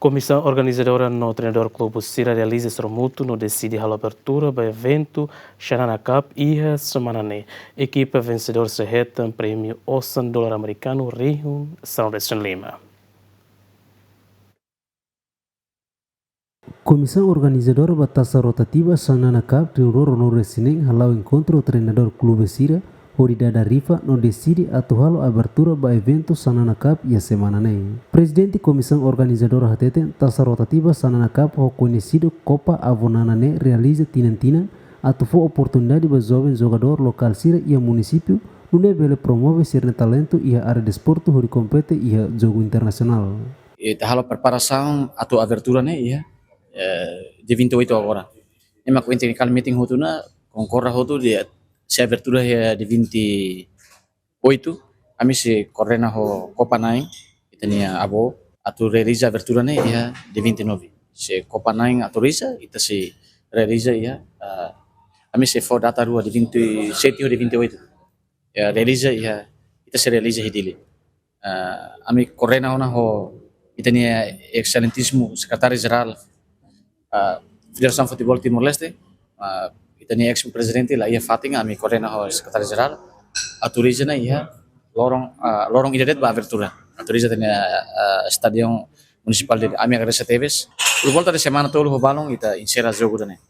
Comissão organizadora no treinador Clube Sira realiza Sromuto no decide a abertura do evento Xanana Cup e a semana né. Equipa vencedor se reta prêmio $100 americano Rihun São Lima. Comissão organizadora da taça rotativa Xanana Cup reuniu no Resineng halau encontro treinador Clube Sira Horidada Rifa no decide atual abertura do evento Xanana Cup e a semana né. Presidente Comissão Organizadora Hateten taça rotativa Xanana Cup o conhecido Copa Avonana né realiza tinan-tinan atuou oportunidade para jovem jogador local Sira e a município no nível promove sirne talento e a área de esporte hori compete e a jogo internacional. Tahalo preparação atau abertura né ia de 28 agora. Ema com technical meeting hotuna concorra hotu dia se abertura ya de 28 kami se correna ho Copa Nine itania abo atau realiza abertura né ia de 29 se Copa Nine autoriza ita se realiza ia kami se for data rua de 27 ou de 28 ya realiza ia ita se realiza hidili kami correna hona ho itania excelentíssimo secretário geral Federação Futebol Timor-Leste itania ex-presidente lá ia Fatinga ami correna ho secretário geral autoriza na ia lorong idadet ba abertura autoriza tenia stadion municipal de ami agresa teves por volta de semana todo ho balong ita insera jogo dane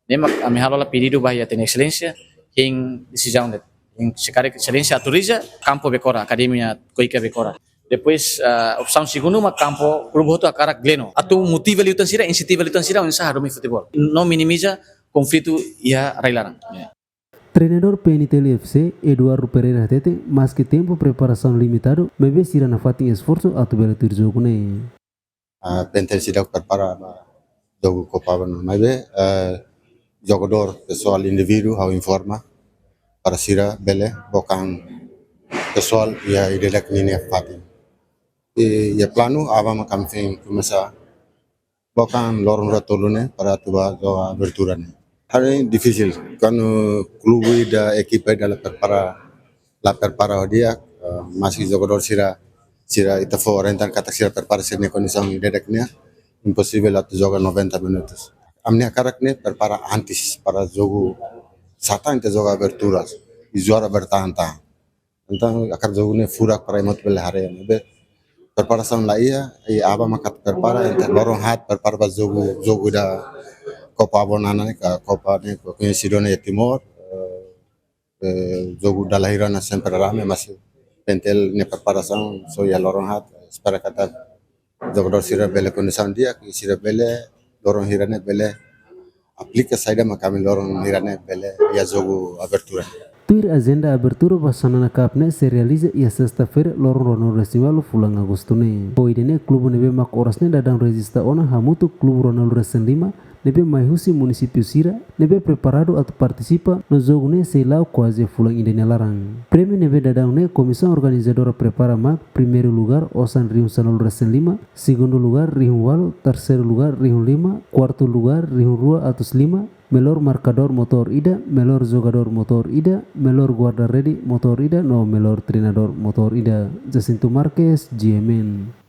nema ami halola pedido ba ia tenia excelência hing decisão de hing sekali excelência autoriza campo Becora academia Coica Becora. Depois, opção segunda, uma campo, grupo outro a cara gleno. Atau motiva liutan sira, inisiativa liutan sira, onde sah domi futebol. Não minimiza conflito e a railaran. Treinador PNTL FC, Eduardo Pereira Tete, mais que tempo preparação limitado, mas sira na fatin esforço atau bela tur jogo né. PNTL sira prepara jogo Copa no mas jogador pessoal indivíduo ao informa para sira bele bokang pessoal e a ideia que nem fatin. E plano avama camping começar bukan lorong ratolune para tua abertura ne. Hari difícil quando clube da equipe da la prepara dia masih jogador sira ita for rentan kata sira prepara sira condição dedeknya impossível atu joga 90 minutos. Amnia karakne prepara antes para jogo satan ita joga abertura e juara bertahan-tahan. Então akar jogo ne furak para imot bel hari ne. Preparação lá ia e aba makat prepara lorong hat prepara para jogo da Copa Avonana Copa ne conhecido na Timor jogo da lahirana sempre rame mas pentel ne preparação so ya lorong hat espera kata jogador sira bele condição dia que sira bele lorong hirane bele aplica saída makami lorong hirane bele ya jogo abertura. Tuir agenda abertura para Xanana Cup ne se realiza e a sexta-feira lorong Ronaldo Resimal fulang agosto ne. Poide ne clube nebe mak oras ne dadang resista ona hamutu clube Ronaldo Resen Lima nebe maihusi município Sira nebe preparado atau participa no jogo ne seilau quase fulang indene larang. Prêmio nebe dadang ne comissão organizadora prepara mak primeiro lugar Osan Rihun Sanol Resen Lima, segundo lugar Rihun Walu, terceiro lugar Rihun Lima, quarto lugar Rihun Rua Atus Lima, melhor marcador motor ida, melhor jogador motor ida, melhor guarda ready motor ida, no melhor treinador motor ida. Jacinto Marques, GMN.